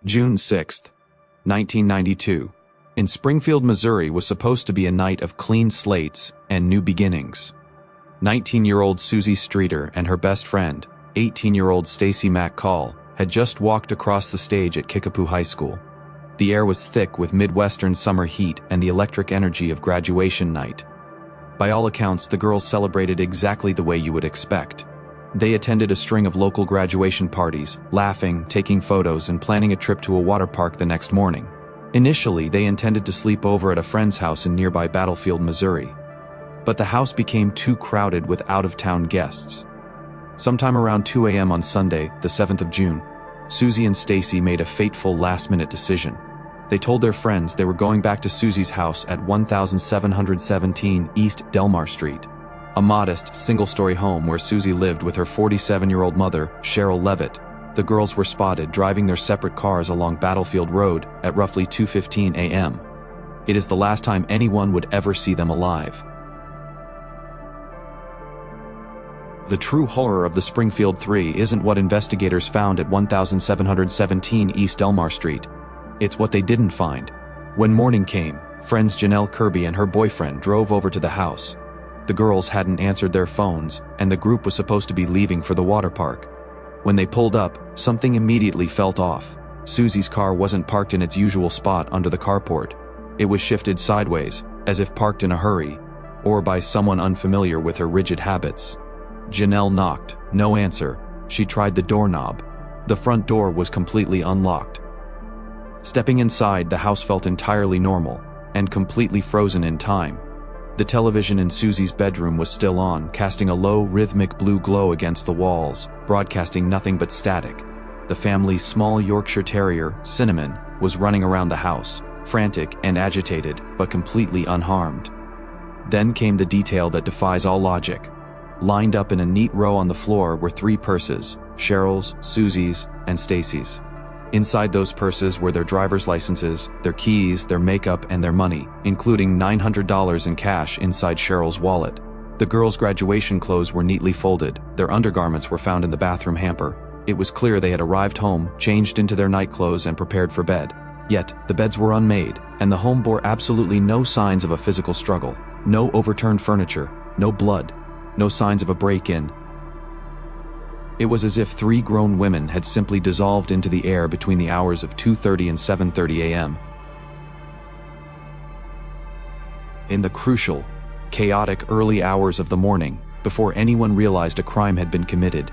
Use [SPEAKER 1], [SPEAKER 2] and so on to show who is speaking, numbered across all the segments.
[SPEAKER 1] June 6, 1992. In Springfield, Missouri was supposed to be a night of clean slates and new beginnings. 19-year-old Suzie Streeter and her best friend, 18-year-old Stacy McCall, had just walked across the stage at Kickapoo High School. The air was thick with Midwestern summer heat and the electric energy of graduation night. By all accounts, the girls celebrated exactly the way you would expect. They attended a string of local graduation parties, laughing, taking photos, and planning a trip to a water park the next morning. Initially, they intended to sleep over at a friend's house in nearby Battlefield, Missouri. But the house became too crowded with out-of-town guests. Sometime around 2 a.m. on Sunday, the 7th of June, Suzie and Stacy made a fateful last-minute decision. They told their friends they were going back to Suzie's house at 1717 East Delmar Street, a modest, single-story home where Suzie lived with her 47-year-old mother, Sherrill Levitt. The girls were spotted driving their separate cars along Battlefield Road at roughly 2:15 a.m. It is the last time anyone would ever see them alive. The true horror of the Springfield Three isn't what investigators found at 1717 East Delmar Street. It's what they didn't find. When morning came, friends Janelle Kirby and her boyfriend drove over to the house. The girls hadn't answered their phones, and the group was supposed to be leaving for the water park. When they pulled up, something immediately felt off. Suzie's car wasn't parked in its usual spot under the carport. It was shifted sideways, as if parked in a hurry, or by someone unfamiliar with her rigid habits. Janelle knocked, no answer. She tried the doorknob. The front door was completely unlocked. Stepping inside, the house felt entirely normal, and completely frozen in time. The television in Suzie's bedroom was still on, casting a low, rhythmic blue glow against the walls, broadcasting nothing but static. The family's small Yorkshire Terrier, Cinnamon, was running around the house, frantic and agitated, but completely unharmed. Then came the detail that defies all logic. Lined up in a neat row on the floor were 3 purses, Sherrill's, Suzie's, and Stacy's. Inside those purses were their driver's licenses, their keys, their makeup, and their money, including $900 in cash inside Sherrill's wallet. The girls' graduation clothes were neatly folded. Their undergarments were found in the bathroom hamper. It was clear they had arrived home, changed into their nightclothes, and prepared for bed. Yet, the beds were unmade, and the home bore absolutely no signs of a physical struggle. No overturned furniture, no blood, no signs of a break-in. It was as if 3 grown women had simply dissolved into the air between the hours of 2:30 and 7:30 a.m. In the crucial, chaotic early hours of the morning, before anyone realized a crime had been committed,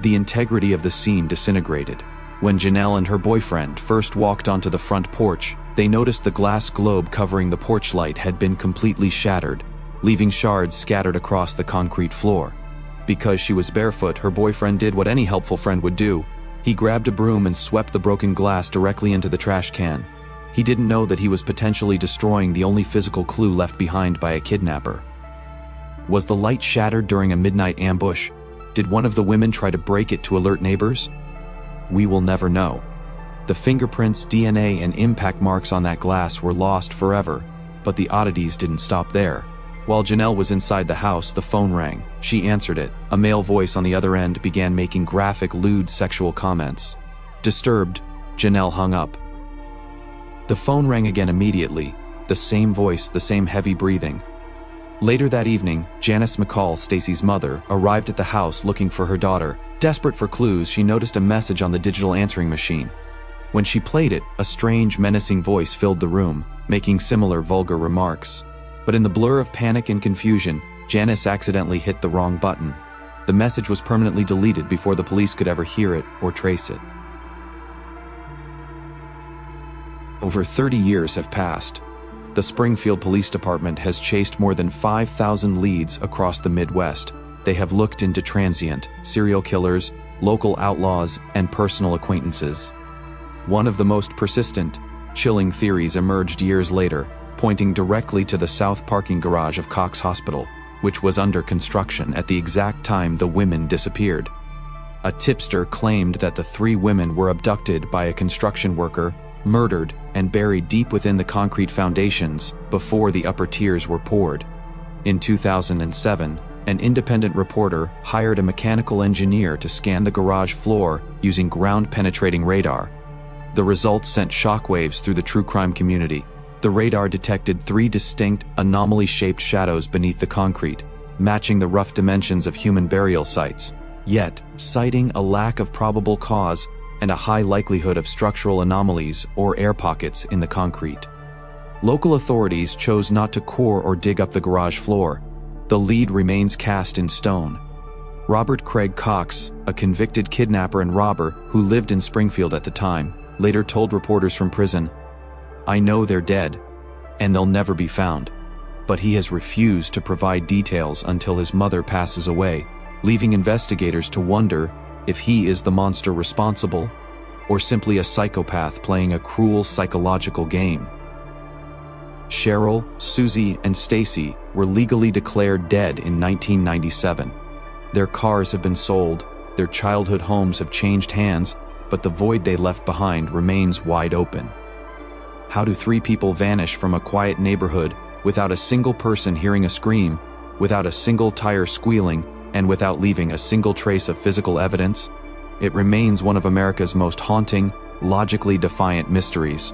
[SPEAKER 1] the integrity of the scene disintegrated. When Janelle and her boyfriend first walked onto the front porch, they noticed the glass globe covering the porch light had been completely shattered, leaving shards scattered across the concrete floor. Because she was barefoot, her boyfriend did what any helpful friend would do. He grabbed a broom and swept the broken glass directly into the trash can. He didn't know that he was potentially destroying the only physical clue left behind by a kidnapper. Was the light shattered during a midnight ambush? Did one of the women try to break it to alert neighbors? We will never know. The fingerprints, DNA, and impact marks on that glass were lost forever, but the oddities didn't stop there. While Janelle was inside the house, the phone rang. She answered it. A male voice on the other end began making graphic, lewd sexual comments. Disturbed, Janelle hung up. The phone rang again immediately. The same voice, the same heavy breathing. Later that evening, Janice McCall, Stacy's mother, arrived at the house looking for her daughter. Desperate for clues, she noticed a message on the digital answering machine. When she played it, a strange, menacing voice filled the room, making similar vulgar remarks. But in the blur of panic and confusion, Janice accidentally hit the wrong button. The message was permanently deleted before the police could ever hear it or trace it. Over 30 years have passed. The Springfield Police Department has chased more than 5,000 leads across the Midwest. They have looked into transient, serial killers, local outlaws, and personal acquaintances. One of the most persistent, chilling theories emerged years later, pointing directly to the south parking garage of Cox Hospital, which was under construction at the exact time the women disappeared. A tipster claimed that the 3 women were abducted by a construction worker, murdered, and buried deep within the concrete foundations before the upper tiers were poured. In 2007, an independent reporter hired a mechanical engineer to scan the garage floor using ground-penetrating radar. The results sent shockwaves through the true crime community. The radar detected 3 distinct, anomaly-shaped shadows beneath the concrete, matching the rough dimensions of human burial sites, yet citing a lack of probable cause and a high likelihood of structural anomalies or air pockets in the concrete. Local authorities chose not to core or dig up the garage floor. The lead remains cast in stone. Robert Craig Cox, a convicted kidnapper and robber who lived in Springfield at the time, later told reporters from prison, "I know they're dead, and they'll never be found." But he has refused to provide details until his mother passes away, leaving investigators to wonder if he is the monster responsible, or simply a psychopath playing a cruel psychological game. Sherrill, Suzie, and Stacy were legally declared dead in 1997. Their cars have been sold, their childhood homes have changed hands, but the void they left behind remains wide open. How do 3 people vanish from a quiet neighborhood without a single person hearing a scream, without a single tire squealing, and without leaving a single trace of physical evidence? It remains one of America's most haunting, logically defiant mysteries.